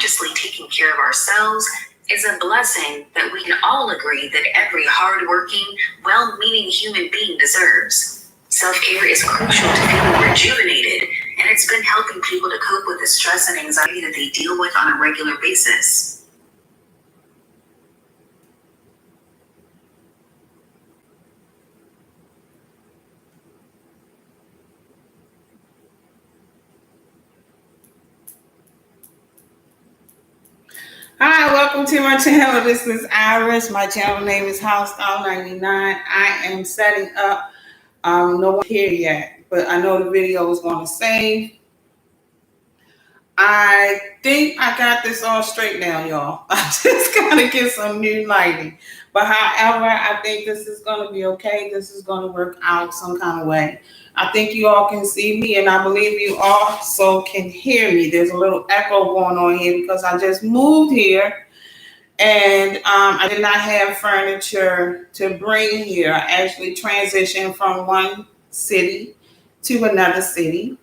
consciously taking care of ourselves is a blessing that we can all agree that every hardworking, well-meaning human being deserves. Self-care is crucial to feeling rejuvenated, and it's been helping people to cope with the stress and anxiety that they deal with on a regular basis. Hi, welcome to my channel. This is Iris. My channel name is Housestyle 99. I am setting up. No one here yet, but I know the video is going to save. I think I got this all straight now, y'all. I just got to get some new lighting. But however, I think this is going to be okay. This is going to work out some kind of way. I think you all can see me, and I believe you also can hear me. There's a little echo going on here because I just moved here. And I did not have furniture to bring here. I actually transitioned from one city to another city.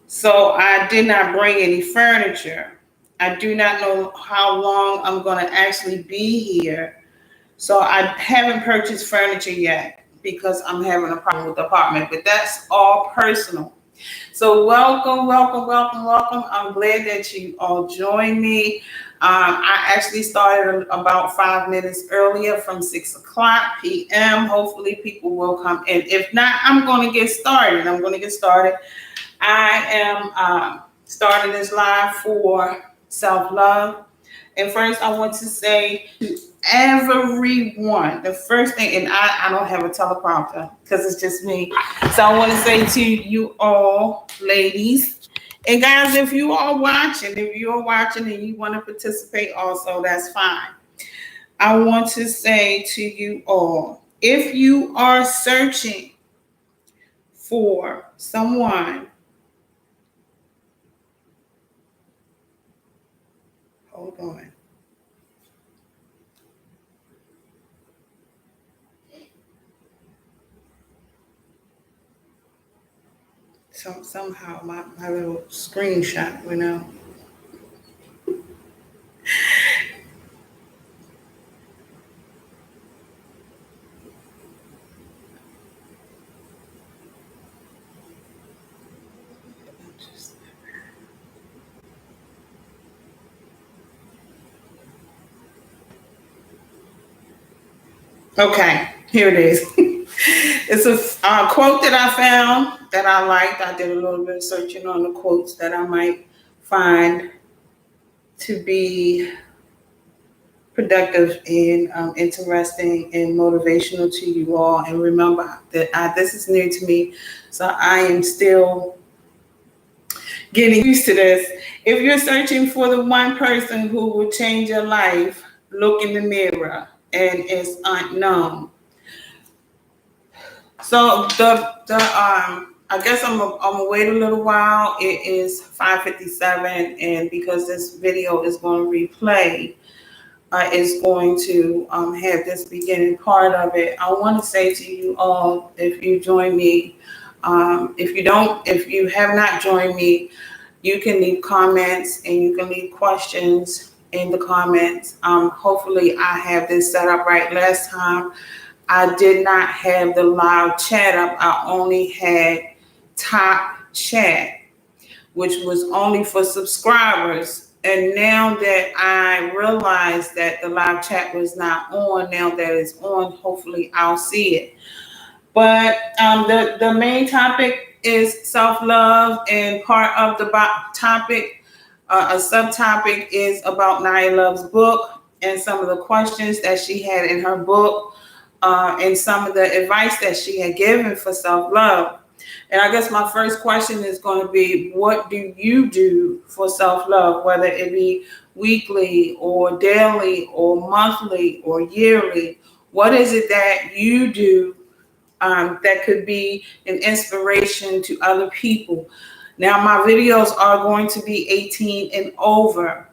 So I did not bring any furniture. I do not know how long I'm going to actually be here. So I haven't purchased furniture yet because I'm having a problem with the apartment. But that's all personal. So welcome. I'm glad that you all joined me. I actually started about 5 minutes earlier from 6 o'clock p.m. Hopefully people will come in. If not, I'm going to get started. I am starting this live for self-love. And first I want to say to everyone, the first thing, and I don't have a teleprompter because it's just me. So I want to say to you all, ladies and guys, if you are watching and you want to participate also, that's fine. I want to say to you all, if you are searching for someone, hold on. Somehow my little screenshot went out. Okay, here it is. It's a quote that I found that I liked. I did a little bit of searching on the quotes that I might find to be productive and interesting and motivational to you all. And remember that this is new to me, so I am still getting used to this. If you're searching for the one person who will change your life, look in the mirror and it's unknown. So I guess I'm gonna wait a little while. It is 5:57, and because this video is going to replay, is going to have this beginning part of it. I want to say to you all, if you join me, if you have not joined me, you can leave comments and you can leave questions in the comments. Hopefully I have this set up right. Last time I did not have the live chat up. I only had top chat, which was only for subscribers. And now that I realize that the live chat was not on, now that it's on, hopefully I'll see it. But the main topic is self-love, and part of the topic, a subtopic, is about Nia Love's book and some of the questions that she had in her book, and some of the advice that she had given for self-love. And I guess my first question is going to be, what do you do for self-love, whether it be weekly or daily or monthly or yearly? What is it that you do that could be an inspiration to other people? Now, my videos are going to be 18 and over.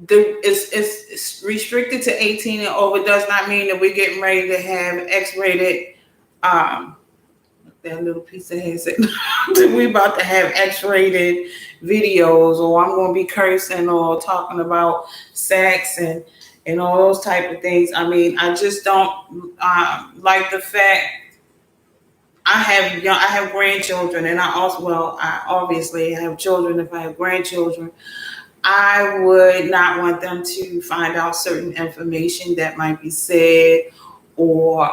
It's restricted to 18 and over. Does not mean that we're getting ready to have X-rated that little piece of head said, we about to have X-rated videos, or I'm going to be cursing or talking about sex and all those type of things. I mean, I just don't like the fact I have grandchildren, and I also, well, I obviously have children. If I have grandchildren, I would not want them to find out certain information that might be said, or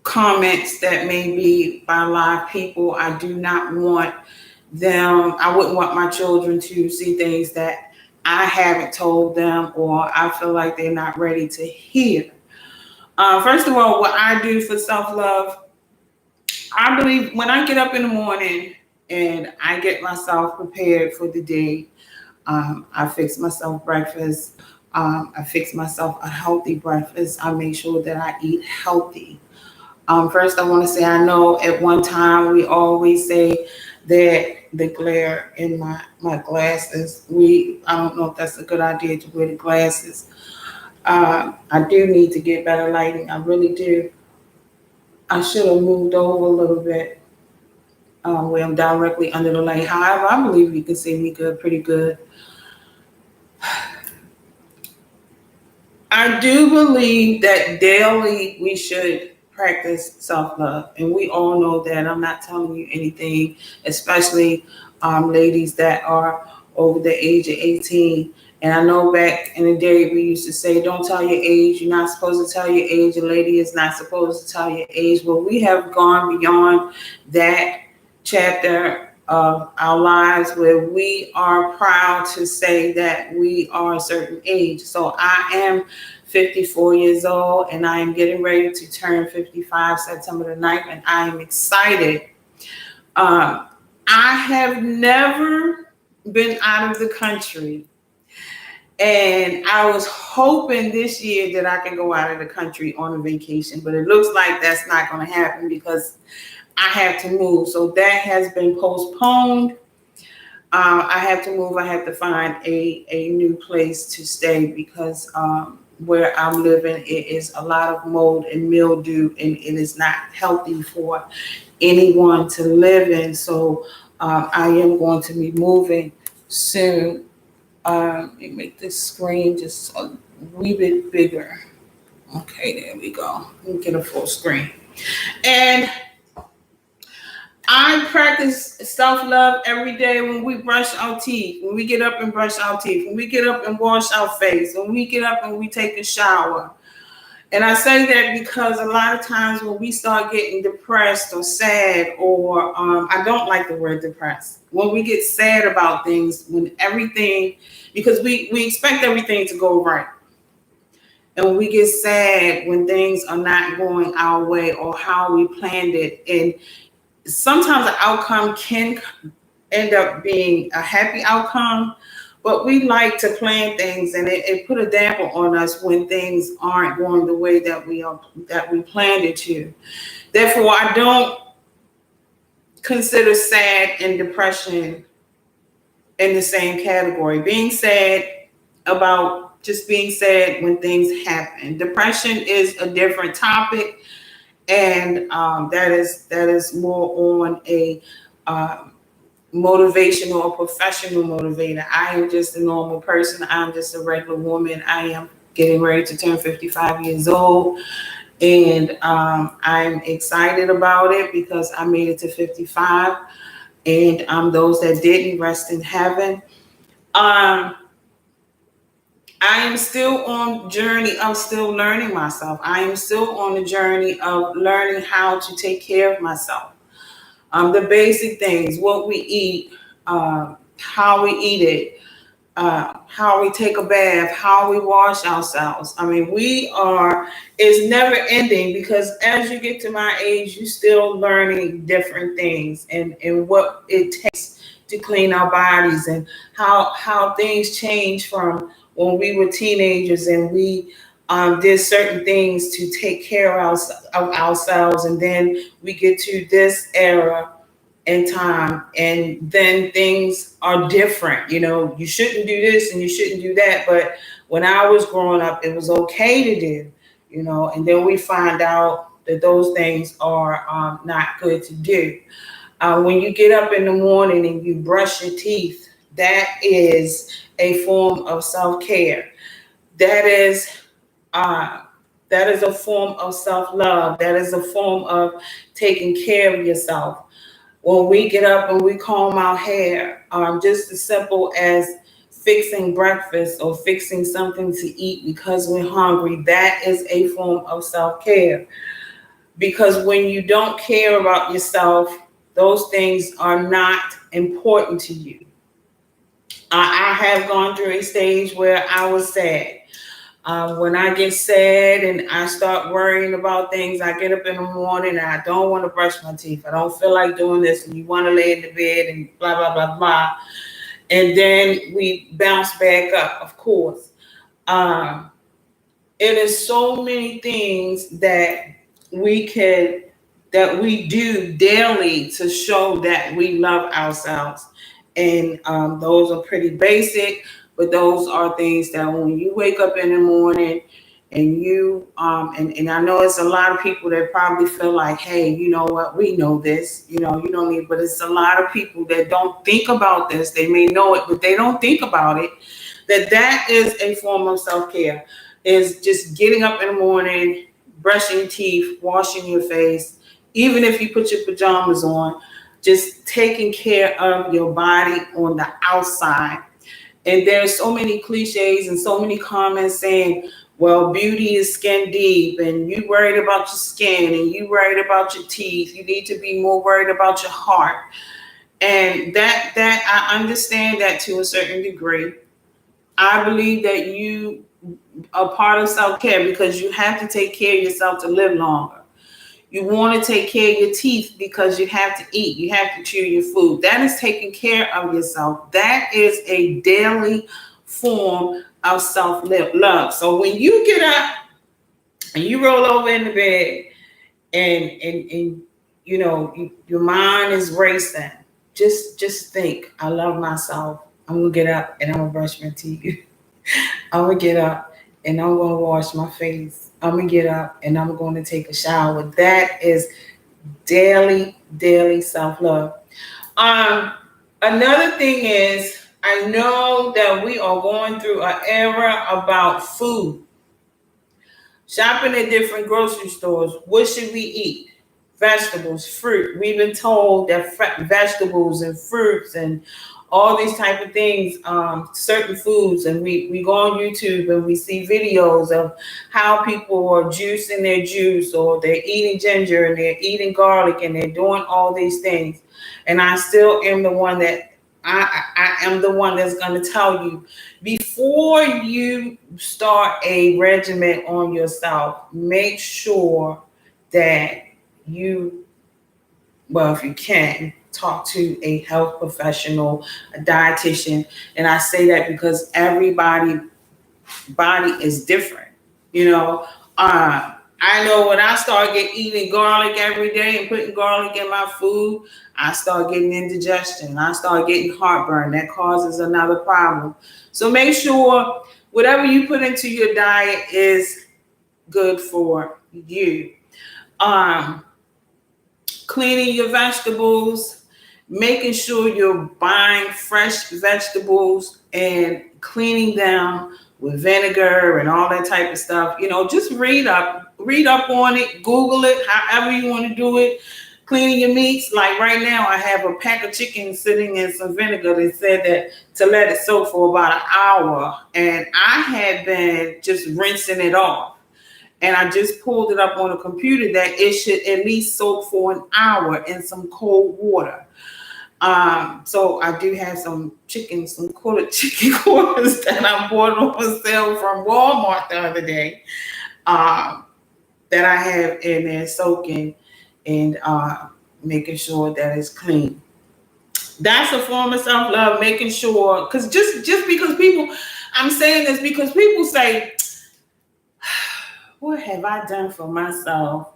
comments that may be by live people. I do not want them, I wouldn't want my children to see things that I haven't told them or I feel like they're not ready to hear. First of all, what I do for self-love, I believe when I get up in the morning and I get myself prepared for the day, I fix myself breakfast. I fix myself a healthy breakfast. I make sure that I eat healthy. First, I want to say I know at one time we always say that the glare in my glasses, I don't know if that's a good idea to wear the glasses. I do need to get better lighting. I really do. I should have moved over a little bit where I'm directly under the light. However, I believe you can see me good, pretty good. I do believe that daily we should practice self-love. And we all know that. I'm not telling you anything, especially ladies that are over the age of 18. And I know back in the day we used to say, don't tell your age. You're not supposed to tell your age. A lady is not supposed to tell your age. Well, we have gone beyond that chapter of our lives where we are proud to say that we are a certain age. So I am 54 years old and I am getting ready to turn 55 September the 9th, and I am excited. I have never been out of the country, and I was hoping this year that I can go out of the country on a vacation, but it looks like that's not going to happen because I have to move. So that has been postponed. I have to move. I have to find a new place to stay because where I'm living, it is a lot of mold and mildew, and it is not healthy for anyone to live in. So I am going to be moving soon. Let me make this screen just a wee bit bigger. Okay, there we go. Let me get a full screen. And I practice self-love every day when we brush our teeth, when we get up and brush our teeth, when we get up and wash our face, when we get up and we take a shower. And I say that because a lot of times when we start getting depressed or sad, or I don't like the word depressed, when we get sad about things, when everything, because we expect everything to go right. And when we get sad when things are not going our way or how we planned it, and sometimes the outcome can end up being a happy outcome, but we like to plan things, and it put a damper on us when things aren't going the way that we planned it to. Therefore, I don't consider sad and depression in the same category. Being sad about just being sad when things happen. Depression is a different topic, and that is more on a motivational or professional motivator. I am just a normal person. I'm just a regular woman. I am getting ready to turn 55 years old, and I'm excited about it because I made it to 55, and those that didn't, rest in heaven. I am still on journey of still learning myself. I am still on the journey of learning how to take care of myself. The basic things, what we eat, how we eat it, how we take a bath, how we wash ourselves. I mean, it's never ending because as you get to my age, you're still learning different things and what it takes to clean our bodies, and how things change from when we were teenagers and we did certain things to take care of ourselves, and then we get to this era in time, and then things are different. You know, you shouldn't do this and you shouldn't do that, but when I was growing up, it was okay to do. and then we find out that those things are not good to do. When you get up in the morning and you brush your teeth, that is a form of self-care. That is uh, that is a form of self-love. That is a form of taking care of yourself. When we get up and we comb our hair, just as simple as fixing breakfast or fixing something to eat because we're hungry, that is a form of self-care. Because when you don't care about yourself, those things are not important to you. I have gone through a stage where I was sad. When I get sad and I start worrying about things, I get up in the morning and I don't want to brush my teeth. I don't feel like doing this, and you want to lay in the bed and blah, blah, blah, blah. And then we bounce back up, of course. Um, it is so many things we can that we do daily to show that we love ourselves. And those are pretty basic, but those are things that when you wake up in the morning and and I know it's a lot of people that probably feel like, hey, you know what, we know this, you don't need, but it's a lot of people that don't think about this. They may know it, but they don't think about it. That is a form of self-care, is just getting up in the morning, brushing your teeth, washing your face, even if you put your pajamas on, just taking care of your body on the outside. And there's so many cliches and so many comments saying, well, beauty is skin deep, and you worried about your skin, and you worried about your teeth. You need to be more worried about your heart. And that I understand that to a certain degree. I believe that you are part of self-care because you have to take care of yourself to live longer. You want to take care of your teeth because you have to eat. You have to chew your food. That is taking care of yourself. That is a daily form of self-love. So when you get up and you roll over in the bed and your mind is racing, just think, I love myself. I'm going to get up and I'm going to brush my teeth. I'm going to get up and I'm going to wash my face. I'm going to get up and I'm going to take a shower. That is daily self-love. Another thing is, I know that we are going through an era about food. Shopping at different grocery stores. What should we eat? Vegetables, fruit. We've been told that vegetables and fruits and all these type of things, certain foods, and we go on YouTube and we see videos of how people are juicing their juice, or they're eating ginger and they're eating garlic and they're doing all these things. And I still am the one that I am the one that's going to tell you, before you start a regimen on yourself, make sure that if you can, talk to a health professional, a dietitian. And I say that because everybody's body is different. I know when I start eating garlic every day and putting garlic in my food, I start getting indigestion. I start getting heartburn. That causes another problem. So make sure whatever you put into your diet is good for you. Cleaning your vegetables, making sure you're buying fresh vegetables and cleaning them with vinegar and all that type of stuff. Just read up on it, Google it, however you want to do it. Cleaning your meats. Like right now, I have a pack of chicken sitting in some vinegar. They said that to let it soak for about an hour. And I had been just rinsing it off. And I just pulled it up on a computer that it should at least soak for an hour in some cold water. So I do have some quarter chicken quarters that I bought on sale from Walmart the other day, that I have in there soaking and making sure that it's clean. That's a form of self-love, making sure, because just because I'm saying this because people say, what have I done for myself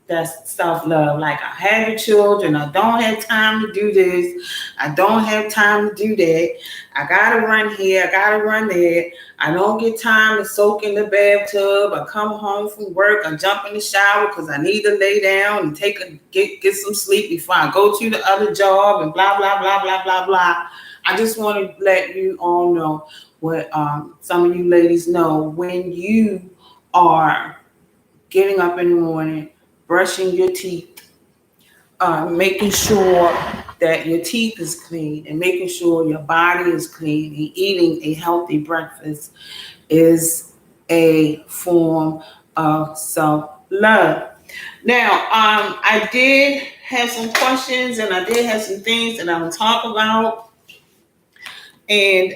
That's self-love. Like, I have children, I don't have time to do this, I don't have time to do that, I gotta run here, I gotta run there, I don't get time to soak in the bathtub, I come home from work, I jump in the shower because I need to lay down and get some sleep before I go to the other job, and blah blah blah blah blah blah. I just want to let you all know what some of you ladies know. When you are getting up in the morning, brushing your teeth, making sure that your teeth is clean, and making sure your body is clean, and eating a healthy breakfast is a form of self-love. Now, I did have some questions, and I did have some things that I will talk about, and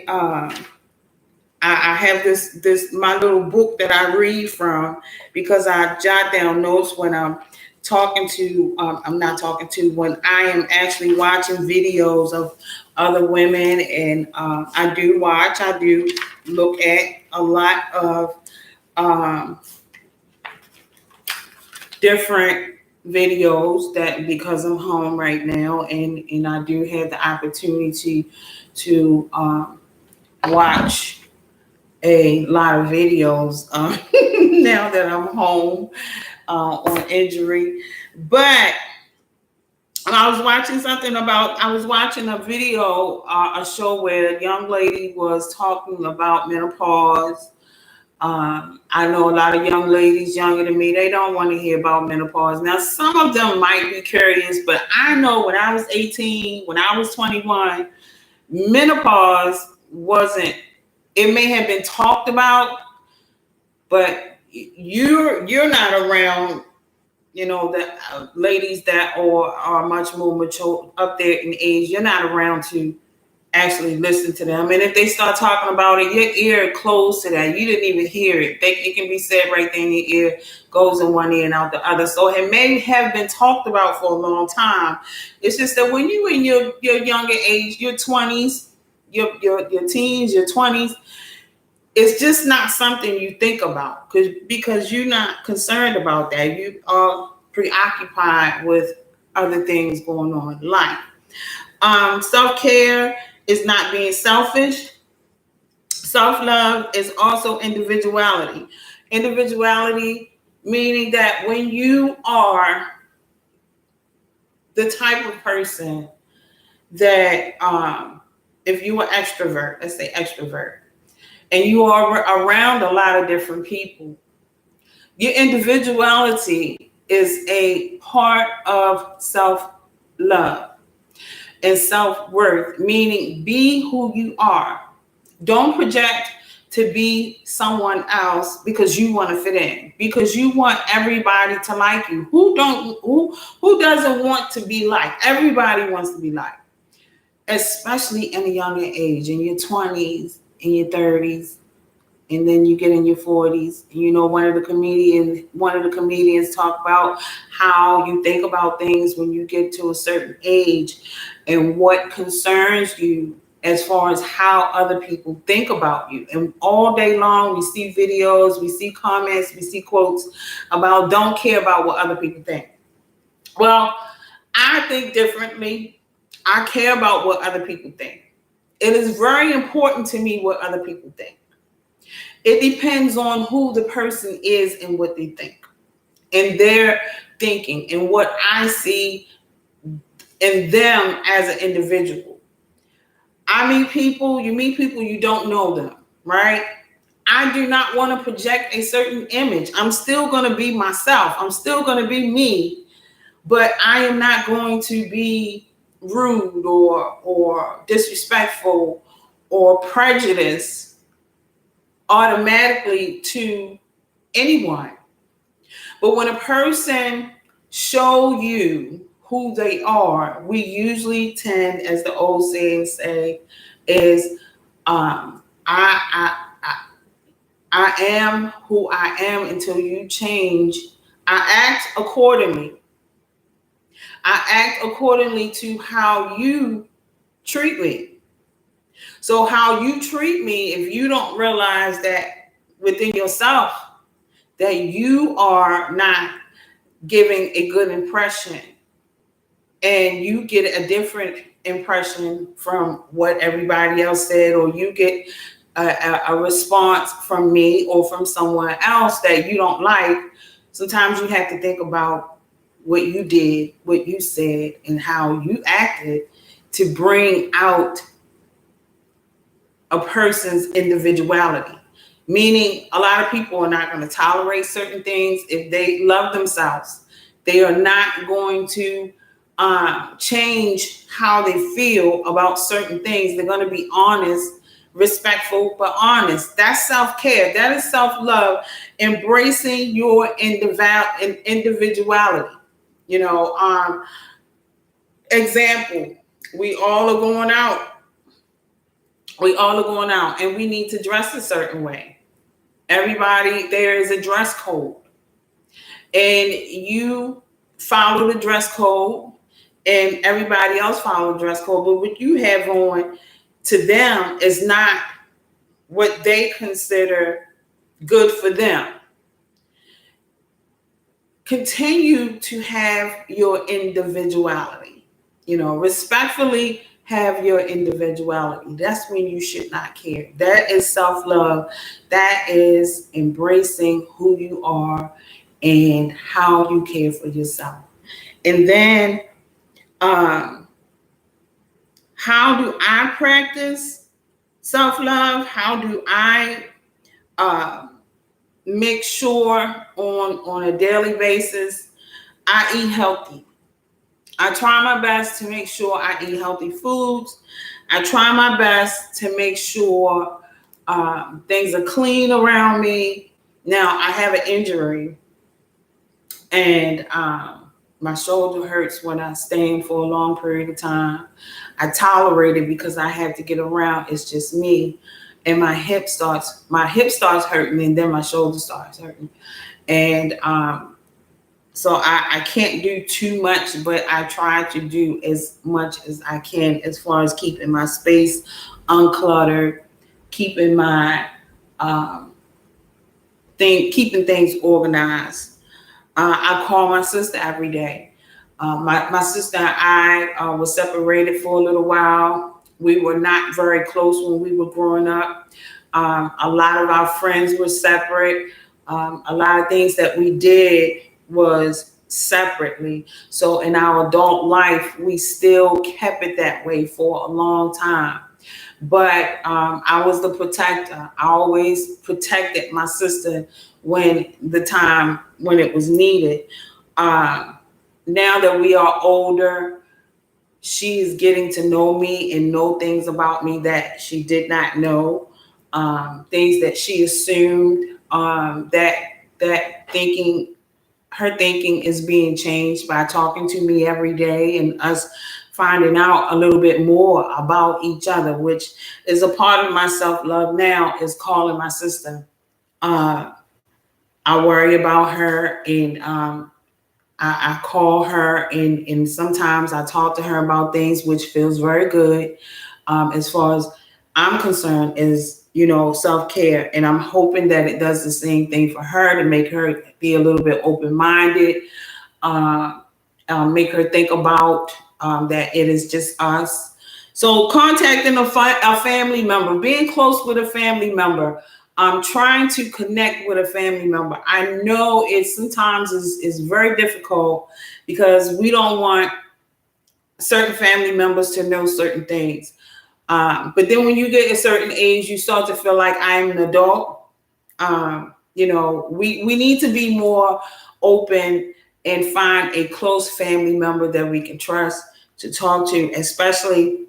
I have this my little book that I read from, because I jot down notes when I'm talking to I'm not talking to when I am actually watching videos of other women, and I do look at a lot of um, different videos, that because I'm home right now, and I do have the opportunity to watch a lot of videos now that I'm home on injury. But I was watching a video, a show where a young lady was talking about menopause. I know a lot of young ladies younger than me, they don't want to hear about menopause. Now, some of them might be curious, but I know when I was 18, when I was 21, menopause wasn't, it may have been talked about, but you're not around, the ladies that are much more mature up there in age. You're not around to actually listen to them, and if they start talking about it, your ear closed to that. You didn't even hear it. It can be said right there in your ear, goes in one ear and out the other. So it may have been talked about for a long time. It's just that when you in your younger age, your 20s, your teens, your 20s, it's just not something you think about, because you're not concerned about that. You are preoccupied with other things going on in life. Self-care is not being selfish. Self-love is also individuality. Individuality meaning that when you are the type of person that, if you are extrovert, let's say extrovert, and you are around a lot of different people, your individuality is a part of self-love and self-worth, meaning be who you are. Don't project to be someone else because you want to fit in, because you want everybody to like you. Who doesn't want to be liked? Everybody wants to be liked, especially in a younger age, in your 20s, in your 30s, and then you get in your 40s. One of the comedians talk about how you think about things when you get to a certain age, and what concerns you as far as how other people think about you. And all day long we see videos, we see comments, we see quotes about don't care about what other people think. Well, I think differently. I care about what other people think. It is very important to me what other people think. It depends on who the person is and what they think, and their thinking, and what I see in them as an individual. You meet people, you don't know them, right? I do not want to project a certain image. I'm still going to be myself. I'm still going to be me, but I am not going to be rude or disrespectful or prejudiced automatically to anyone. But when a person show you who they are, we usually tend, as the old saying say, is I am who I am until you change. I act accordingly. I act accordingly to how you treat me. So how you treat me, if you don't realize that within yourself that you are not giving a good impression and you get a different impression from what everybody else said, or you get a response from me or from someone else that you don't like, sometimes you have to think about what you did, what you said, and how you acted to bring out a person's individuality. Meaning, a lot of people are not going to tolerate certain things if they love themselves. They are not going to change how they feel about certain things. They're going to be honest, respectful, but honest. That's self-care. That is self-love, embracing your individuality. You know, example, we all are going out. We all are going out and we need to dress a certain way. Everybody, there is a dress code. And you follow the dress code and everybody else follow the dress code. But what you have on to them is not what they consider good for them. Continue to have your individuality. You know, respectfully have your individuality. That's when you should not care. That is self-love. That is embracing who you are and how you care for yourself. And then how do I practice self-love? How do I make sure on a daily basis I eat healthy? I try my best to make sure I eat healthy foods. I try my best to make sure things are clean around me. Now, I have an injury and my shoulder hurts when I stand for a long period of time. I tolerate it because I have to get around. It's just me. And my hip starts hurting and then my shoulder starts hurting. And so I can't do too much, but I try to do as much as I can as far as keeping my space uncluttered, keeping my keeping things organized. I call my sister every day. My sister and I were separated for a little while. We were not very close when we were growing up. A lot of our friends were separate. A lot of things that we did was separately. So in our adult life, we still kept it that way for a long time. But I was the protector. I always protected my sister when it was needed. Now that we are older, she is getting to know me and know things about me that she did not know, things that she assumed, her thinking is being changed by talking to me every day and us finding out a little bit more about each other, which is a part of my self-love now, is calling my sister. I worry about her and I call her and sometimes I talk to her about things, which feels very good. As far as I'm concerned, is, self-care. And I'm hoping that it does the same thing for her, to make her be a little bit open-minded, make her think about that it is just us. So contacting a family member, being close with a family member, trying to connect with a family member. I know it sometimes is very difficult because we don't want certain family members to know certain things. But then when you get a certain age, you start to feel like I'm an adult. We need to be more open and find a close family member that we can trust to talk to, especially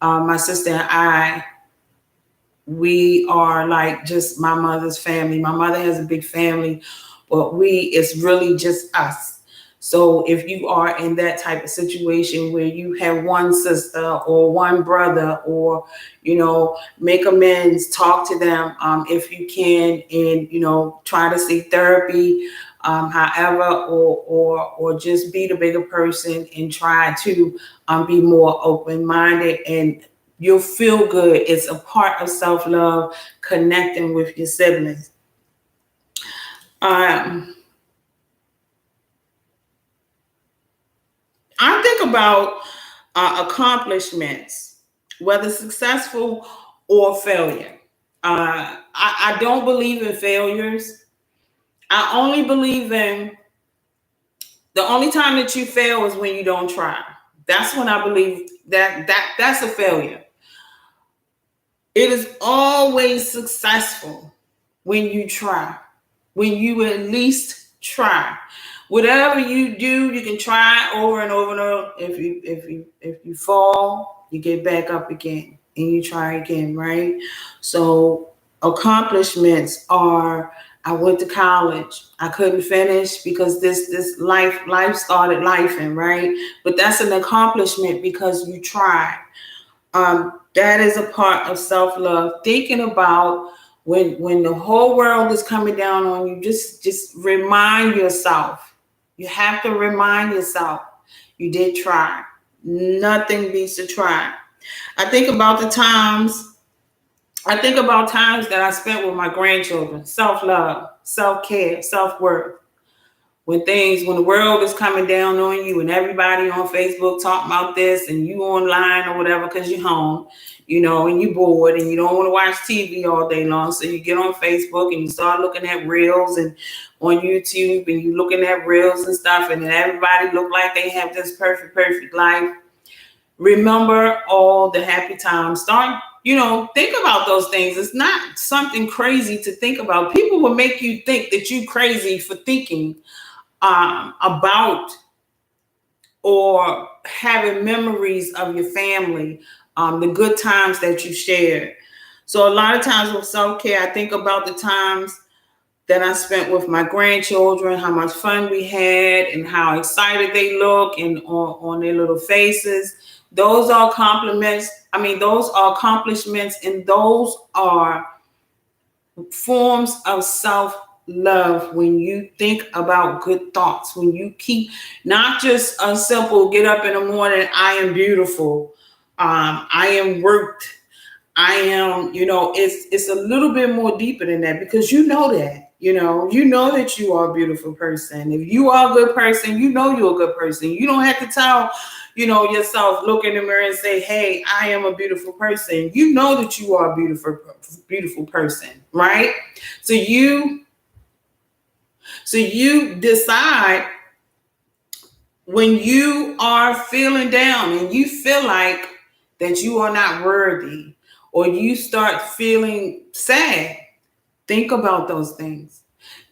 my sister and I. We are like just my mother's family. My mother has a big family, but it's really just us. So if you are in that type of situation where you have one sister or one brother, or, make amends, talk to them if you can, and, try to seek therapy, however, or just be the bigger person and try to be more open-minded, and you'll feel good. It's a part of self-love, connecting with your siblings. I think about accomplishments, whether successful or failure. I don't believe in failures. I only believe in the only time that you fail is when you don't try. That's when I believe that's a failure. It is always successful when you try, when you at least try. Whatever you do, you can try over and over and over. If you fall, you get back up again and you try again, right? So accomplishments are I went to college. I couldn't finish because this life started lifing, right? But that's an accomplishment because you tried. That is a part of self-love. Thinking about when the whole world is coming down on you, just remind yourself. You have to remind yourself you did try. Nothing beats a try. I think about the times I think about times that I spent with my grandchildren. Self-love, self-care, self-worth. When the world is coming down on you and everybody on Facebook talking about this and you online or whatever because you're home, and you bored and you don't want to watch TV all day long. So you get on Facebook and you start looking at reels and on YouTube and you looking at reels and stuff, and then everybody look like they have this perfect life. Remember all the happy times. Think about those things. It's not something crazy to think about. People will make you think that you crazy for thinking about or having memories of your family, the good times that you shared. So a lot of times with self-care, I think about the times that I spent with my grandchildren, how much fun we had and how excited they look and on their little faces. Those are compliments. Those are accomplishments, and those are forms of self-love when you think about good thoughts, when you keep not just a simple get up in the morning, I am beautiful, I am worked, I am, it's a little bit more deeper than that, because that you are a beautiful person. If you are a good person, you're a good person. You don't have to tell, yourself, look in the mirror and say, hey, I am a beautiful person. You know that you are a beautiful person, right? So you decide when you are feeling down and you feel like that you are not worthy, or you start feeling sad, think about those things.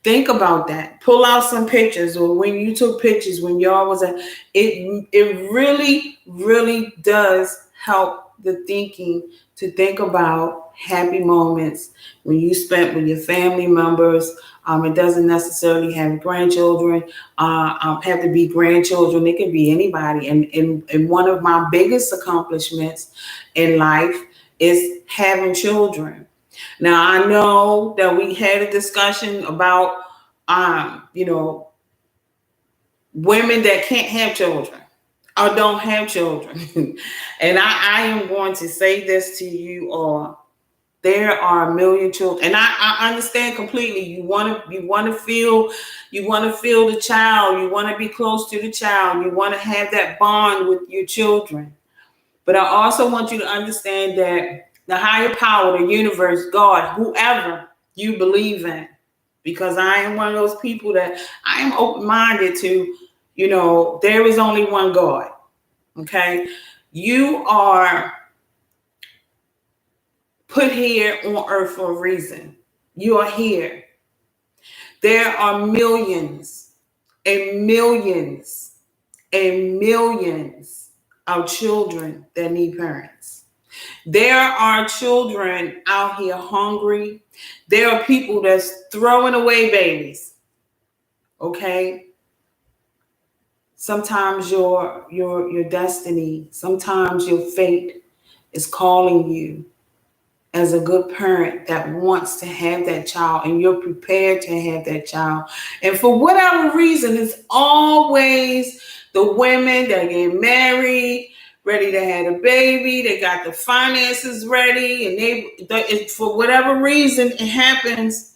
Think about that. Pull out some pictures, or when you took pictures when y'all was at it really, really does help the thinking to think about happy moments when you spent with your family members. It doesn't necessarily have grandchildren, have to be grandchildren. It can be anybody. And one of my biggest accomplishments in life is having children. Now, I know that we had a discussion about, women that can't have children or don't have children. And I am going to say this to you all. There are a million children. And I understand completely. You want to feel the child. You want to be close to the child. You want to have that bond with your children. But I also want you to understand that the higher power, the universe, God, whoever you believe in, because I am one of those people that I am open-minded to, there is only one God. Okay. You are put here on earth for a reason. You are here. There are millions and millions and millions of children that need parents. There are children out here hungry. There are people that's throwing away babies. Okay. Sometimes your destiny, sometimes your fate is calling you as a good parent that wants to have that child, and you're prepared to have that child. And for whatever reason, it's always the women that get married, ready to have a baby, they got the finances ready, and they for whatever reason it happens,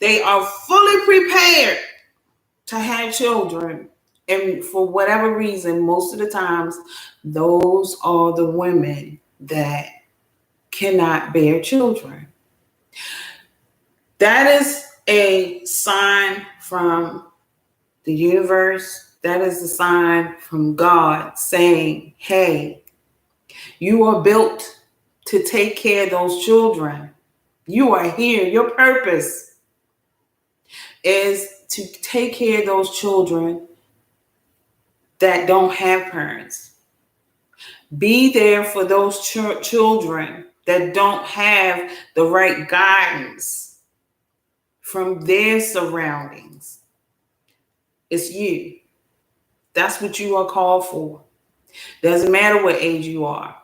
they are fully prepared to have children. And for whatever reason, most of the times, those are the women that cannot bear children. That is a sign from the universe. That is a sign from God saying, hey, you are built to take care of those children. You are here. Your purpose is to take care of those children that don't have parents. Be there for those children that don't have the right guidance from their surroundings. It's you. That's what you are called for. Doesn't matter what age you are.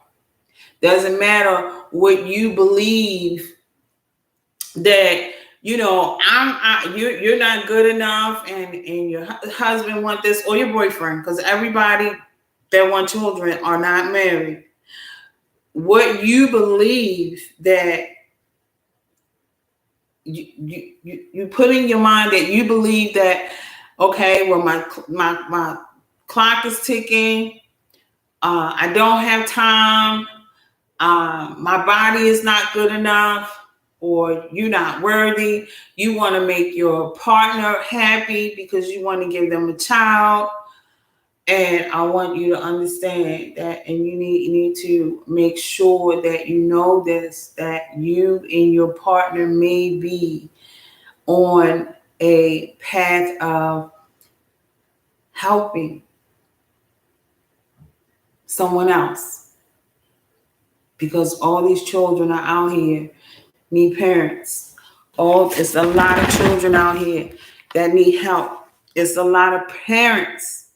Doesn't matter what you believe that you're not good enough, and your husband want this, or your boyfriend, because everybody that want children are not married. What you believe that you put in your mind, that you believe that, okay, well, my clock is ticking. I don't have time. My body is not good enough, or you're not worthy. You want to make your partner happy because you want to give them a child. And I want you to understand that, and you need to make sure that you know this, that you and your partner may be on a path of helping someone else, because all these children are out here need parents. It's a lot of children out here that need help. It's a lot of parents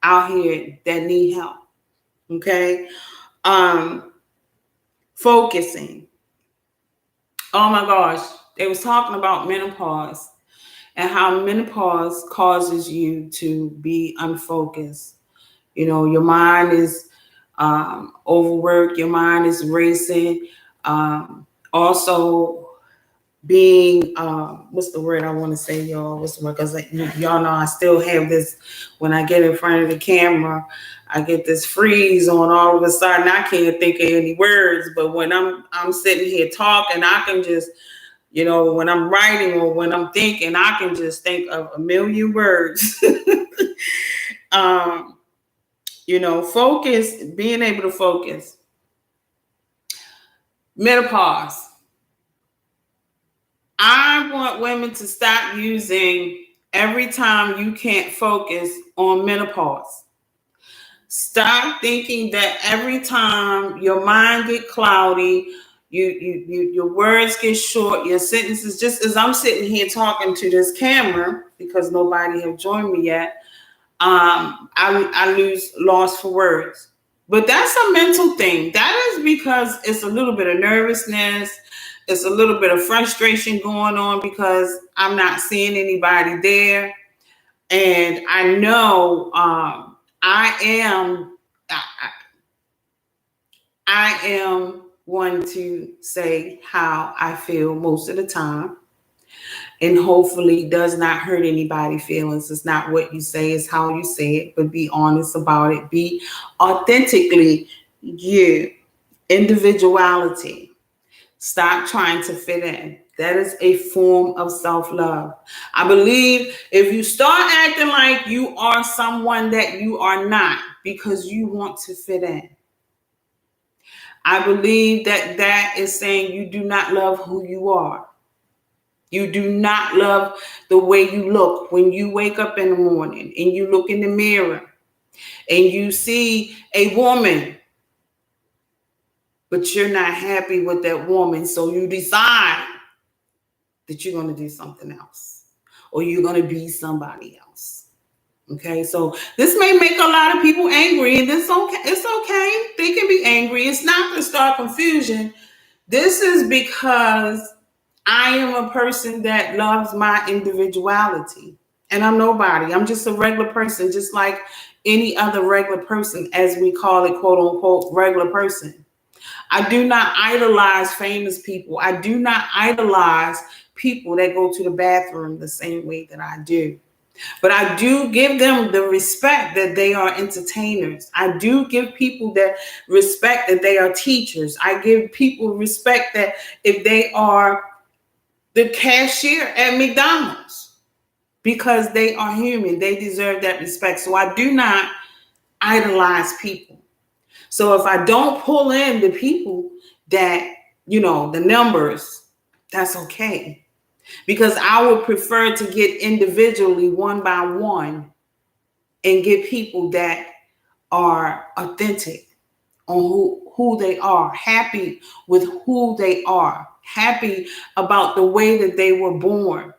out here that need help. Okay. Focusing. Oh my gosh. They was talking about menopause and how menopause causes you to be unfocused. Your mind is overworked. Your mind is racing. Also, being what's the word I want to say, y'all? What's the word? Because y'all know I still have this. When I get in front of the camera, I get this freeze on. All of a sudden, I can't think of any words. But when I'm sitting here talking, I can just, when I'm writing or when I'm thinking, I can just think of a million words. Focus, being able to focus. Menopause. I want women to stop using every time you can't focus on menopause. Stop thinking that every time your mind get cloudy, your words get short, your sentences, just as I'm sitting here talking to this camera, because nobody have joined me yet, I lose loss for words. But that's a mental thing. That is because it's a little bit of nervousness. It's a little bit of frustration going on because I'm not seeing anybody there. And I know I am one to say how I feel most of the time. And hopefully does not hurt anybody's feelings. It's not what you say, it's how you say it, but be honest about it. Be authentically you. Individuality. Stop trying to fit in. That is a form of self-love. I believe if you start acting like you are someone that you are not because you want to fit in, I believe that is saying you do not love who you are. You do not love the way you look when you wake up in the morning and you look in the mirror and you see a woman, but you're not happy with that woman. So you decide that you're going to do something else, or you're going to be somebody else. Okay, so this may make a lot of people angry, and it's okay. They can be angry. It's not to start confusion. This is because I am a person that loves my individuality, and I'm nobody. I'm just a regular person, just like any other regular person, as we call it, quote unquote, regular person. I do not idolize famous people. I do not idolize people that go to the bathroom the same way that I do. But I do give them the respect that they are entertainers. I do give people that respect that they are teachers. I give people respect that if they are the cashier at McDonald's, because they are human, they deserve that respect. So I do not idolize people. So if I don't pull in the people that, the numbers, that's okay. Because I would prefer to get individually one by one and get people that are authentic on who they are, happy with who they are, happy about the way that they were born,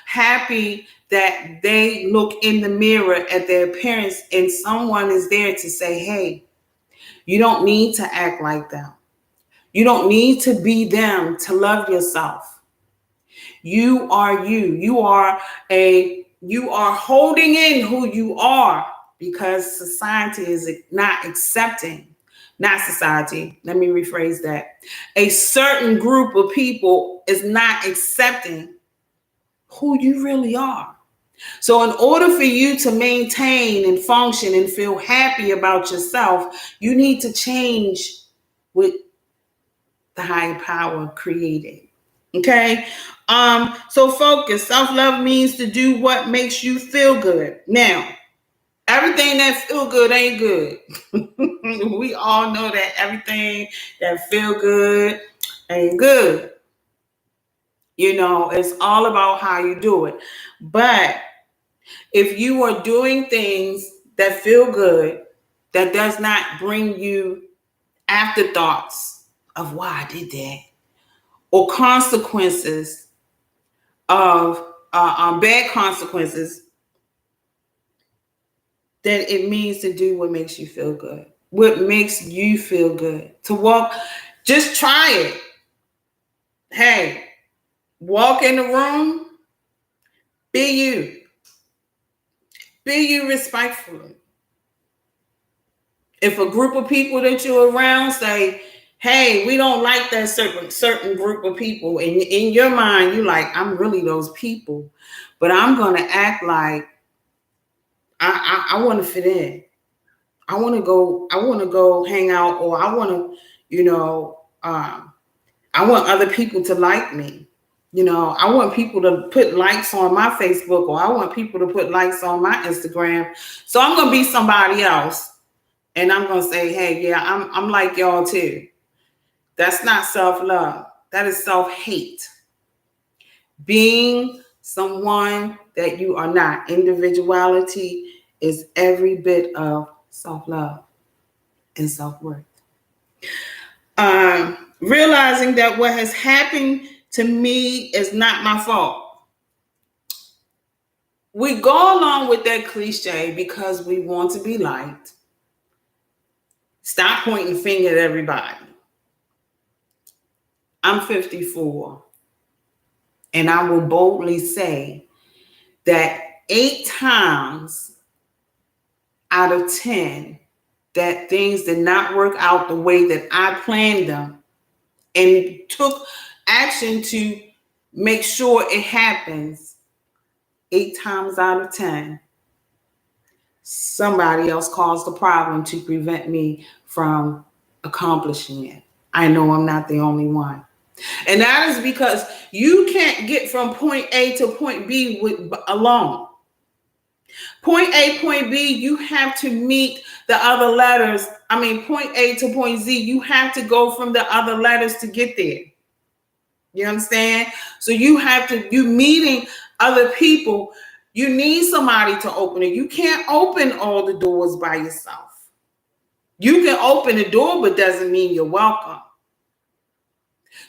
happy that they look in the mirror at their parents and someone is there to say, hey, you don't need to act like them. You don't need to be them to love yourself. You are you. You are holding in who you are because society is not accepting. Not society. Let me rephrase that. A certain group of people is not accepting who you really are. So in order for you to maintain and function and feel happy about yourself, you need to change what the higher power created. Okay. So focus. Self-love means to do what makes you feel good. Now, everything that feel good ain't good. We all know that everything that feel good ain't good. It's all about how you do it. But if you are doing things that feel good, that does not bring you afterthoughts of why I did that, or consequences of bad consequences, then it means to do what makes you feel good. What makes you feel good. To walk, just try it. Hey, walk in the room, be you. Be you respectfully. If a group of people that you're around say, hey, we don't like that certain group of people, and in your mind, you're like, I'm really those people, but I'm going to act like I want to fit in. I want to go hang out, or I want to, I want other people to like me. I want people to put likes on my Facebook, or I want people to put likes on my Instagram. So I'm going to be somebody else. And I'm going to say, hey, yeah, I'm like y'all too. That's not self-love. That is self-hate. Being someone that you are not. Individuality is every bit of self-love and self-worth. Realizing that what has happened to me is not my fault. We go along with that cliche because we want to be liked. Stop pointing the finger at everybody. I'm 54, and I will boldly say that 8 times out of 10 that things did not work out the way that I planned them and took action to make sure it happens. 8 times out of 10, somebody else caused the problem to prevent me from accomplishing it. I know I'm not the only one. And that is because you can't get from point A to point B alone. Point A, point B, you have to meet the other letters. Point A to point Z, you have to go from the other letters to get there. You understand? So you meeting other people. You need somebody to open it. You can't open all the doors by yourself. You can open the door, but doesn't mean you're welcome.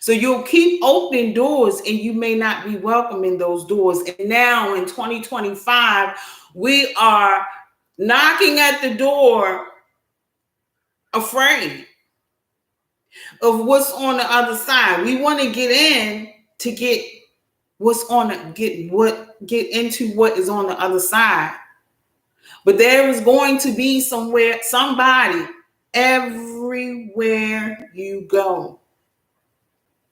So you'll keep opening doors and you may not be welcome in those doors. And now in 2025, we are knocking at the door afraid of what's on the other side. We want to get in to get get into what is on the other side. But there is going to be somebody everywhere you go.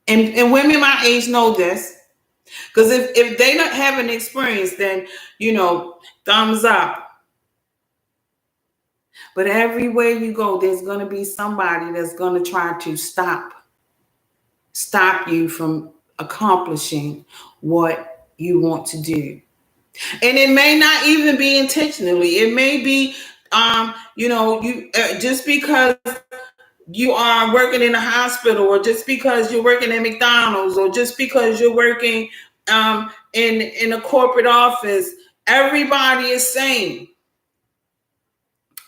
And women my age know this. Because if they don't have an experience, then, thumbs up. But everywhere you go, there's going to be somebody that's going to try to stop you from accomplishing what you want to do. And it may not even be intentionally. It may be, you just because you are working in a hospital, or just because you're working at McDonald's, or just because you're working in a corporate office. Everybody is same.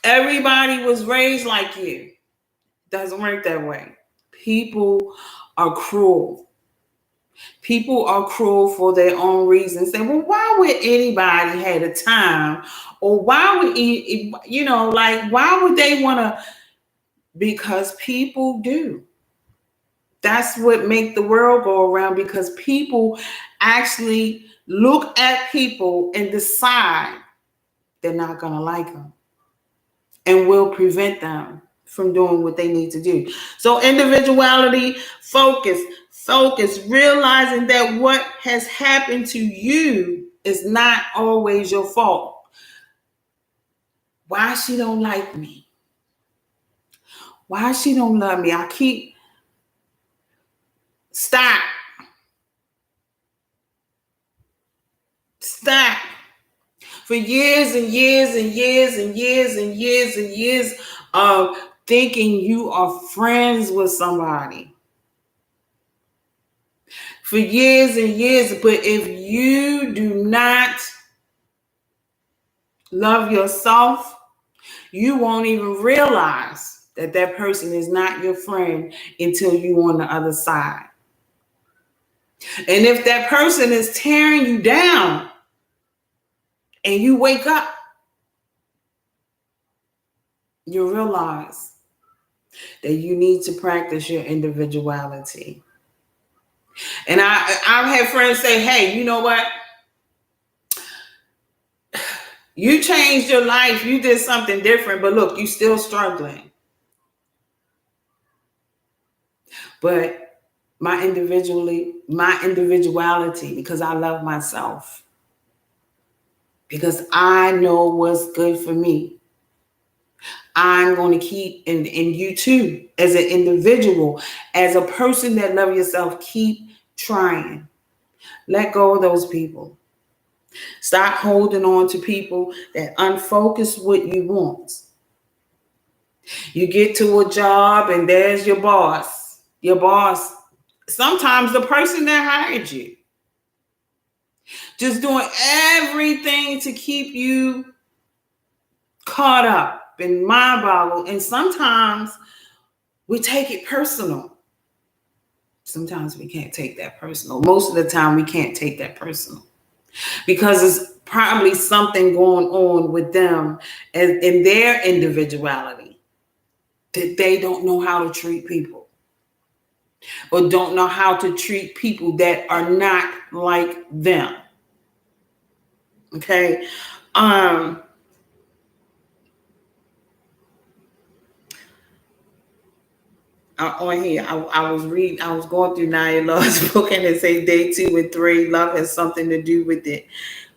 Everybody was raised like you. Doesn't work that way. People are cruel. People are cruel for their own reasons. And well, why would anybody have a time, or why would why would they want to? Because people do. That's what make the world go around, because people actually look at people and decide they're not going to like them, and will prevent them from doing what they need to do. So individuality, focus, realizing that what has happened to you is not always your fault. Why she don't like me? Why she don't love me? Stop. For years and years and years and years and years and years of thinking you are friends with somebody. For years and years. But if you do not love yourself, you won't even realize that that person is not your friend until you're on the other side. And if that person is tearing you down and you wake up, you realize that you need to practice your individuality. And I've had friends say, hey, you know what? You changed your life. You did something different, but look, you still struggling. But my individuality, because I love myself, because I know what's good for me, I'm going to keep, and you too, as an individual, as a person that loves yourself, keep trying. Let go of those people. Stop holding on to people that unfocus what you want. You get to a job and there's your boss. Your boss, sometimes the person that hired you, just doing everything to keep you caught up and mind boggled. And sometimes we take it personal. Sometimes we can't take that personal. Most of the time we can't take that personal, because it's probably something going on with them and in their individuality, that they don't know how to treat people, or don't know how to treat people that are not like them. Okay. On here, I was going through Naya Love's book, and it says day 2 and 3, love has something to do with it.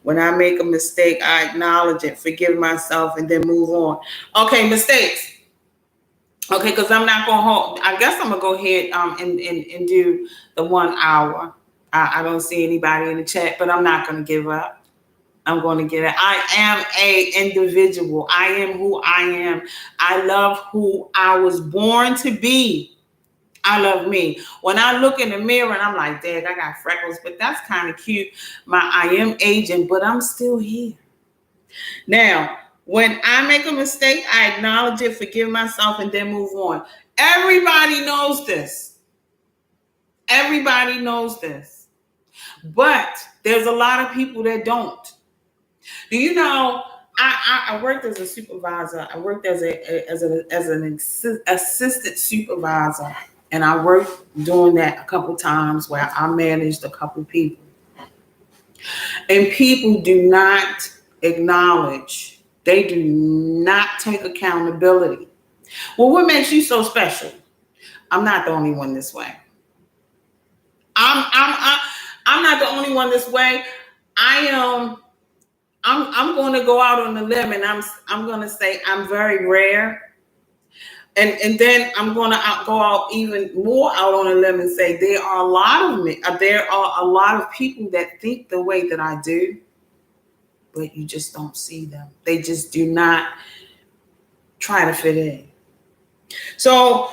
When I make a mistake, I acknowledge it, forgive myself, and then move on. Okay, mistakes. Okay, because I'm not going to hold. I guess I'm going to go ahead and do the 1 hour. I don't see anybody in the chat, but I'm not going to give up. I'm going to get it. I am a individual. I am who I am. I love who I was born to be. I love me. When I look in the mirror and I'm like, dang, I got freckles, but that's kind of cute. I am aging, but I'm still here. Now, when I make a mistake, I acknowledge it, forgive myself, and then move on. Everybody knows this. Everybody knows this. But there's a lot of people that don't. Do you know, I worked as a supervisor. I worked as an assistant supervisor. And I worked doing that a couple times where I managed a couple people. And people do not acknowledge. They do not take accountability. Well, what makes you so special? I'm not the only one this way. I'm not the only one this way. I am. I'm going to go out on a limb, and I'm going to say I'm very rare, and then I'm going to go out even more out on a limb and say there are a lot of me. There are a lot of people that think the way that I do, but you just don't see them. They just do not try to fit in. So,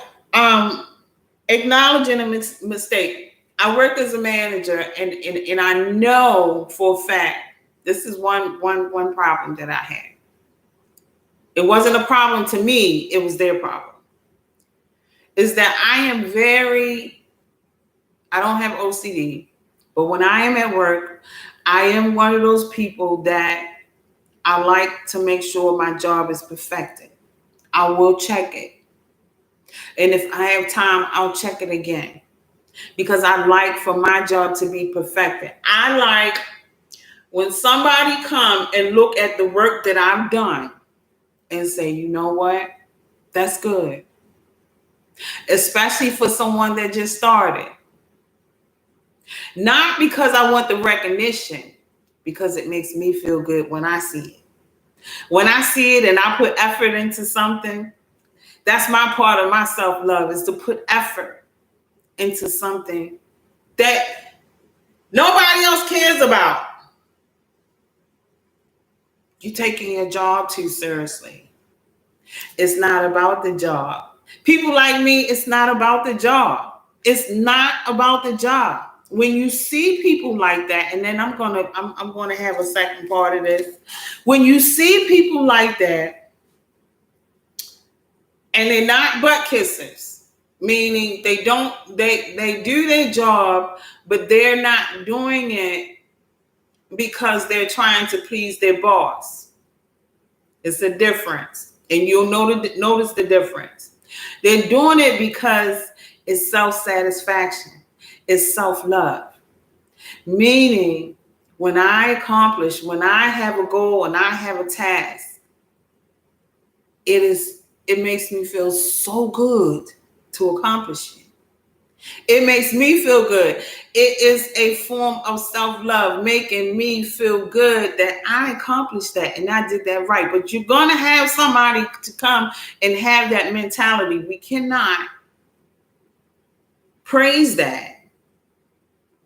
acknowledging a mistake. I work as a manager, and I know for a fact this is one problem that I had. It wasn't a problem to me, it was their problem. Is that I don't have OCD, but when I am at work, I am one of those people that I like to make sure my job is perfected. I will check it. And if I have time, I'll check it again. Because I like for my job to be perfected. I like when somebody come and look at the work that I've done and say, you know what? That's good. Especially for someone that just started. Not because I want the recognition, because it makes me feel good when I see it. When I see it and I put effort into something, that's my part of my self-love, is to put effort into something that nobody else cares about. You're taking your job too seriously. It's not about the job. People like me, it's not about the job. It's not about the job. When you see people like that, and then I'm gonna have a second part of this. When you see people like that, and they're not butt kissers, meaning they do their job, but they're not doing it because they're trying to please their boss. It's a difference, and you'll notice the difference. They're doing it because it's self-satisfaction, it's self-love. Meaning, when I have a goal and I have a task, it makes me feel so good to accomplish it. It makes me feel good. It is a form of self-love, making me feel good that I accomplished that and I did that right. But you're going to have somebody to come and have that mentality. We cannot praise that.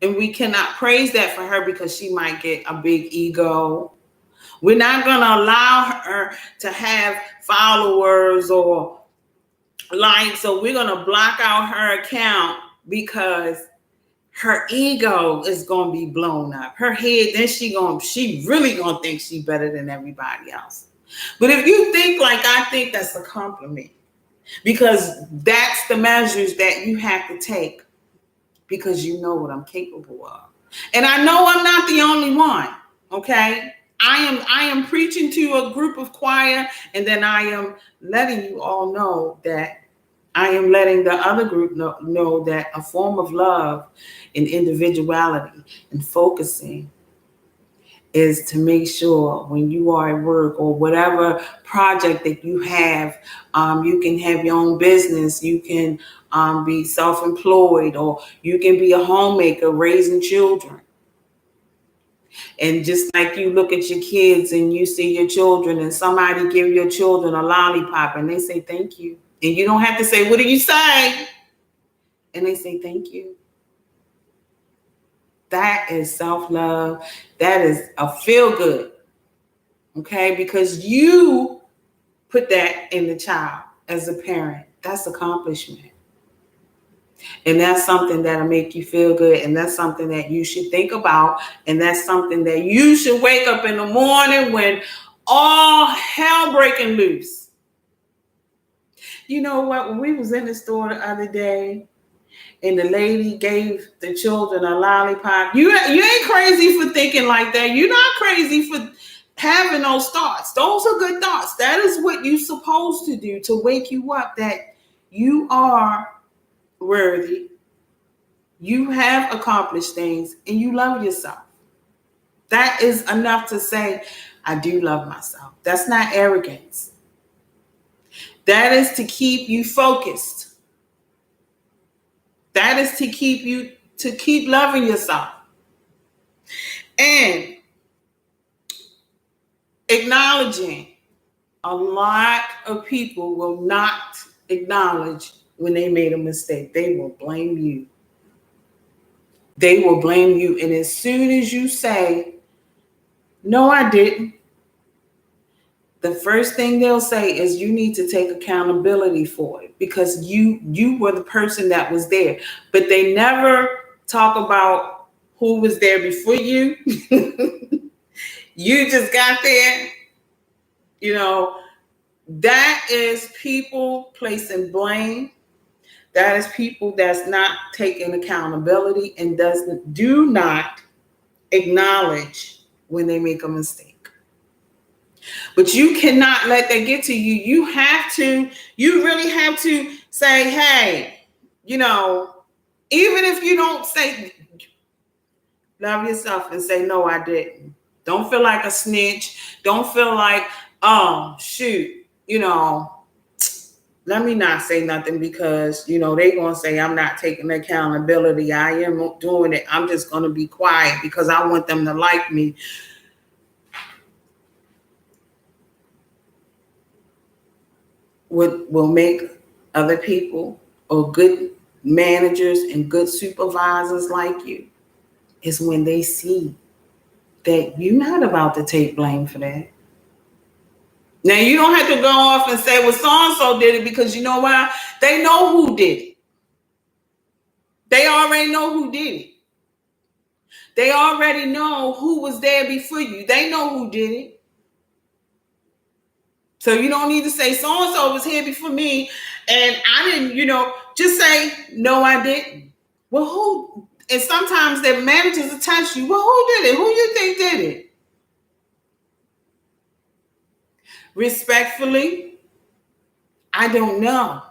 And we cannot praise that for her because she might get a big ego. We're not going to allow her to have followers or likes. So we're going to block out her account because her ego is going to be blown up. Her head, then she really going to think she's better than everybody else. But if you think like I think, that's a compliment, because that's the measures that you have to take, because you know what I'm capable of. And I know I'm not the only one, okay? I am preaching to a group of choir, and then I am letting you all know that I am letting the other group know that a form of love and individuality and focusing is to make sure when you are at work or whatever project that you have, you can have your own business, you can be self-employed, or you can be a homemaker raising children. And just like you look at your kids and you see your children and somebody give your children a lollipop and they say thank you. And you don't have to say, what do you say? And they say thank you. That is self-love. That is a feel-good. Okay? Because you put that in the child as a parent. That's accomplishment. And that's something that'll make you feel good. And that's something that you should think about. And that's something that you should wake up in the morning when all hell breaking loose. You know what? When we was in the store the other day and the lady gave the children a lollipop, you ain't crazy for thinking like that. You're not crazy for having those thoughts. Those are good thoughts. That is what you're supposed to do to wake you up, that you are worthy, you have accomplished things, and you love yourself. That is enough to say, I do love myself. That's not arrogance. That is to keep you focused. That is to keep loving yourself. And acknowledging. A lot of people will not acknowledge when they made a mistake. They will blame you. They will blame you. And as soon as you say, no, I didn't, the first thing they'll say is you need to take accountability for it because you were the person that was there. But they never talk about who was there before you. You just got there. You know, that is people placing blame. That is people that's not taking accountability and do not acknowledge when they make a mistake. But you cannot let that get to you. You really have to say, hey, even if you don't say, love yourself and say, no, I didn't. Don't feel like a snitch. Don't feel like, oh, shoot, let me not say nothing because, they're going to say I'm not taking accountability. I am doing it. I'm just going to be quiet because I want them to like me. What will make other people or good managers and good supervisors like you is when they see that you're not about to take blame for that. Now, you don't have to go off and say, well, so-and-so did it because you know why? They know who did it. They already know who did it. They already know who was there before you. They know who did it. So you don't need to say so-and-so was here before me and I didn't, just say, no, I didn't. Well, who? And sometimes their managers attach you. Well, who did it? Who you think did it? Respectfully, I don't know.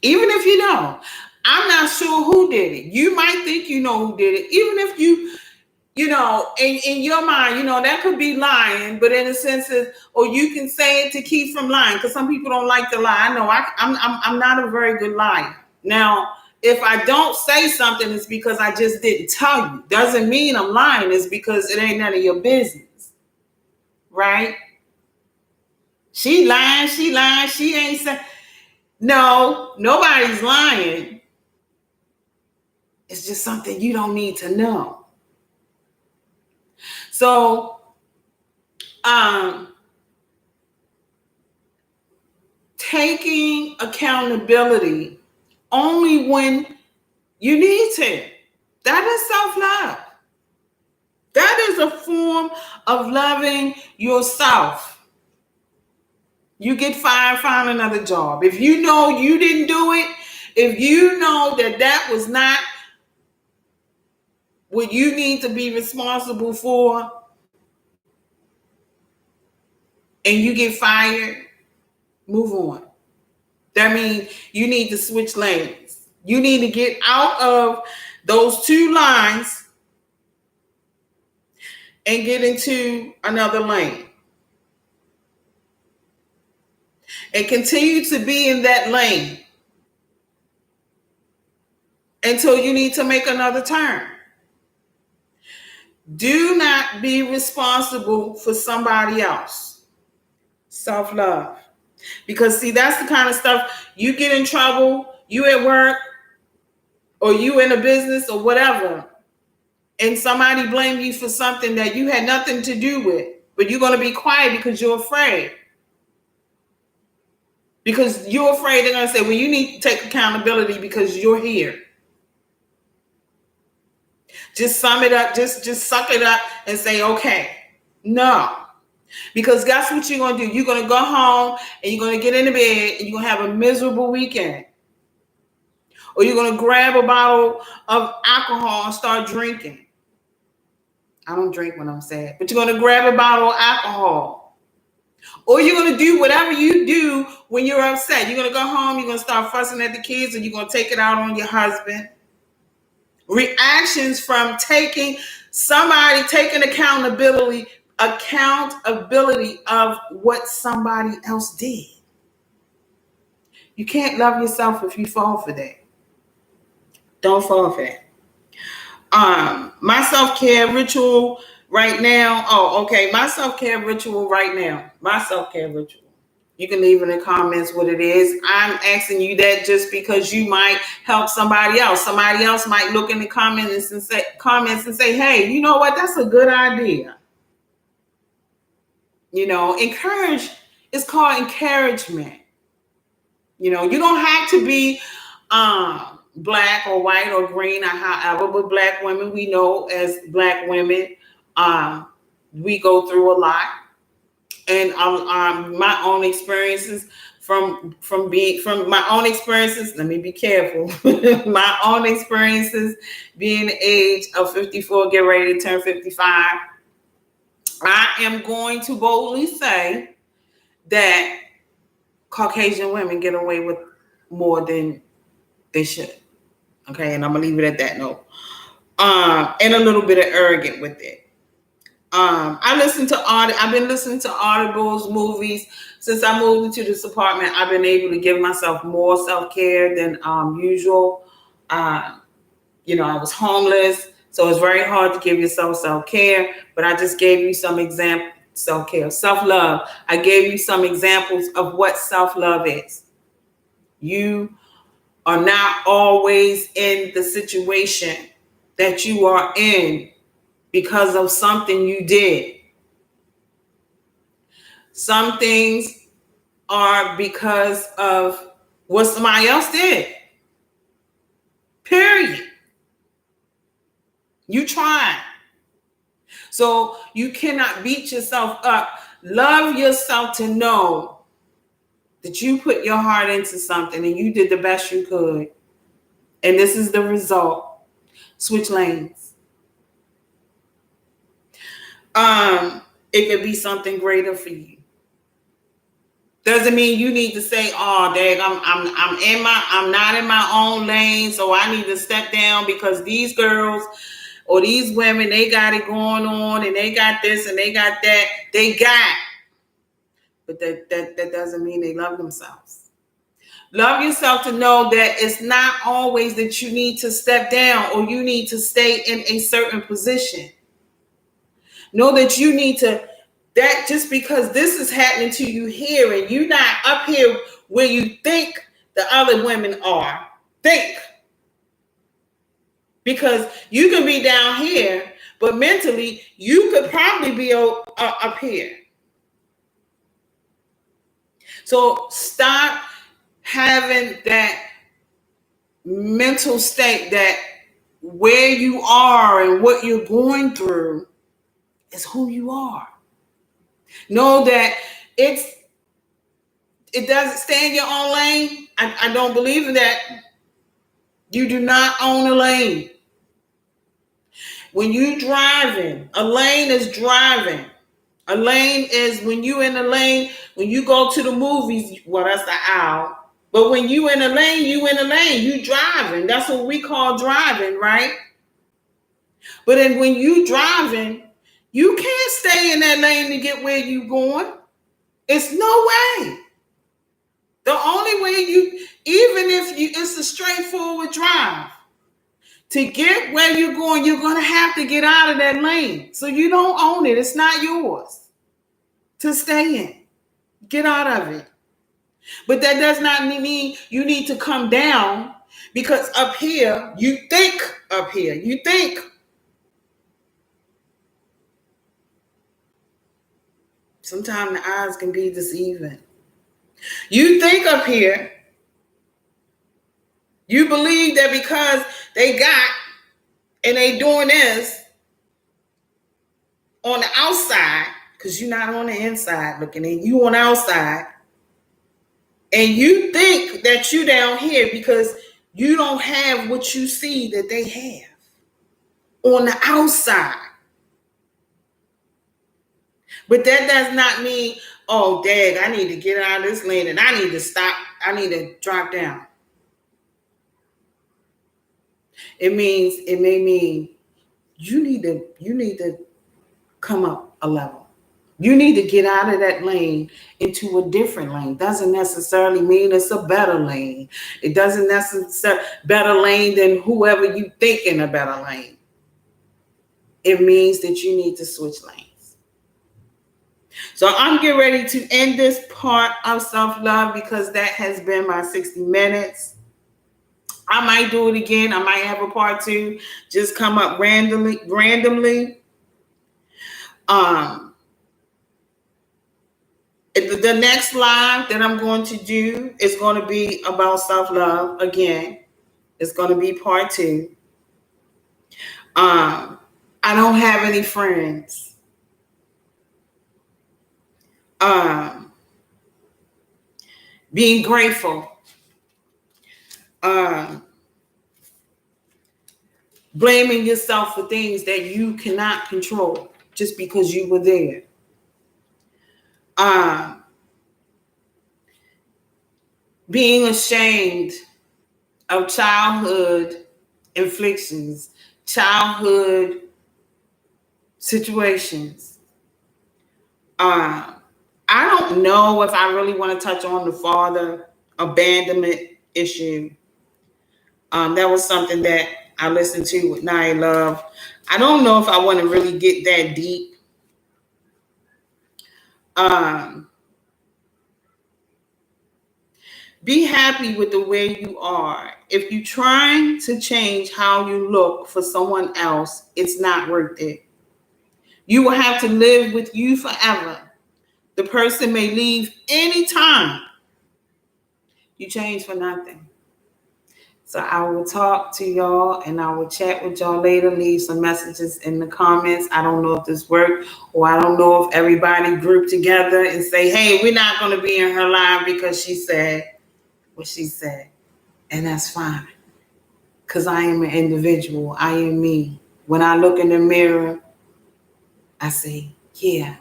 Even if you know, I'm not sure who did it. You might think you know who did it. Even if in your mind, that could be lying, but in a sense or you can say it to keep from lying because some people don't like to lie. I know I'm not a very good liar. Now, if I don't say something, it's because I just didn't tell you. Doesn't mean I'm lying. It's because it ain't none of your business. Right? She lying. She ain't saying. No, nobody's lying. It's just something you don't need to know. So, taking accountability only when you need to. That is self-love. That is a form of loving yourself. You get fired, find another job. If you know you didn't do it, if you know that was not what you need to be responsible for, and you get fired, move on. That means you need to switch lanes. You need to get out of those two lines and get into another lane. And continue to be in that lane until you need to make another turn. Do not be responsible for somebody else. Self-love. Because see, that's the kind of stuff you get in trouble, you at work, or you in a business or whatever, and somebody blame you for something that you had nothing to do with, but you're going to be quiet because you're afraid. Because you're afraid they're going to say, well, you need to take accountability because you're here. Just sum it up, just suck it up and say, okay. No. Because guess what you're going to do? You're going to go home and you're going to get into bed and you're going to have a miserable weekend. Or you're going to grab a bottle of alcohol and start drinking. I don't drink when I'm sad, but you're going to grab a bottle of alcohol. Or you're going to do whatever you do when you're upset. You're going to go home, you're going to start fussing at the kids, or you're going to take it out on your husband. Reactions from taking accountability of what somebody else did. You can't love yourself if you fall for that. Don't fall for that. My self-care ritual right now. Oh, okay. My self-care ritual right now. My self-care ritual. You can leave in the comments what it is. I'm asking you that just because you might help somebody else. Somebody else might look in the comments and say, hey, you know what? That's a good idea. Encourage. It's called encouragement. You don't have to be black or white or green or however, but black women, we know as black women, we go through a lot. And my own experiences from my own experiences, let me be careful. My own experiences being the age of 54, get ready to turn 55. I am going to boldly say that Caucasian women get away with more than they should. Okay, and I'm gonna leave it at that note. And a little bit of arrogant with it. I've been listening to audibles, movies. Since I moved into this apartment, I've been able to give myself more self-care than usual. I was homeless, so it's very hard to give yourself self-care, but I just gave you some examples. Self-care, self-love. I gave you some examples of what self-love is. You are not always in the situation that you are in because of something you did. Some things are because of what somebody else did. Period. You tried. So you cannot beat yourself up. Love yourself to know that you put your heart into something and you did the best you could. And this is the result. Switch lanes. It could be something greater for you. Doesn't mean you need to say, "Oh, dang, I'm not in my own lane, so I need to step down because these girls or these women, they got it going on and they got this and they got that. They got." But that doesn't mean they love themselves. Love yourself to know that it's not always that you need to step down or you need to stay in a certain position. Know that you need to. That just because this is happening to you here and you're not up here where you think the other women are. Think. Because you can be down here, but mentally you could probably be up here. So stop having that mental state that where you are and what you're going through is who you are. Know that it doesn't stay in your own lane. I don't believe in that. You do not own a lane. When you driving, a lane is driving. A lane is when you in a lane, when you go to the movies, well, that's the aisle. But when you in a lane, you in a lane. You driving. That's what we call driving, right? But then when you driving, you can't stay in that lane to get where you going. It's no way. The only way it's a straightforward drive. To get where you're going to have to get out of that lane. So you don't own it. It's not yours to stay in. Get out of it. But that does not mean you need to come down because up here, you think up here. You think. Sometimes the eyes can be deceiving. You think up here, you believe that because they got and they doing this on the outside, because you're not on the inside looking in, you on the outside, and you think that you down here because you don't have what you see that they have on the outside. But that does not mean, oh, dang, I need to get out of this lane and I need to stop. I need to drop down. It may mean you need to come up a level. You need to get out of that lane into a different lane. Doesn't necessarily mean it's a better lane. It doesn't necessarily better lane than whoever you think in a better lane. it means that you need to switch lanes. So I'm getting ready to end this part of self-love because that has been my 60 minutes. I might do it again. I might have a part two, just come up randomly. The next live that I'm going to do is going to be about self-love again. It's going to be part two. I don't have any friends. Being grateful. Blaming yourself for things that you cannot control just because you were there. Being ashamed of childhood inflictions, childhood situations. I don't know if I really want to touch on the father abandonment issue. That was something that I listened to with Nia Love. I don't know if I want to really get that deep. Be happy with the way you are. If you're trying to change how you look for someone else, it's not worth it. You will have to live with you forever. The person may leave anytime. You change for nothing. So I will talk to y'all and I will chat with y'all later. Leave some messages in the comments. I don't know if this worked, or I don't know if everybody grouped together and say, hey, we're not going to be in her live because she said what she said. And that's fine. Because I am an individual. I am me. When I look in the mirror, I say, yeah,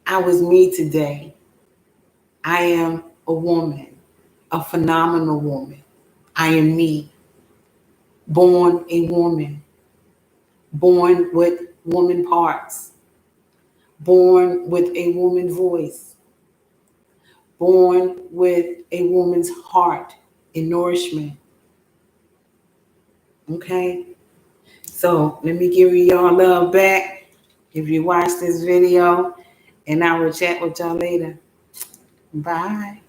I was me today. I am a woman, a phenomenal woman. I am me. Born a woman. Born with woman parts. Born with a woman voice. Born with a woman's heart and nourishment. Okay? So let me give you y'all love back if you watch this video, and I will chat with y'all later. Bye.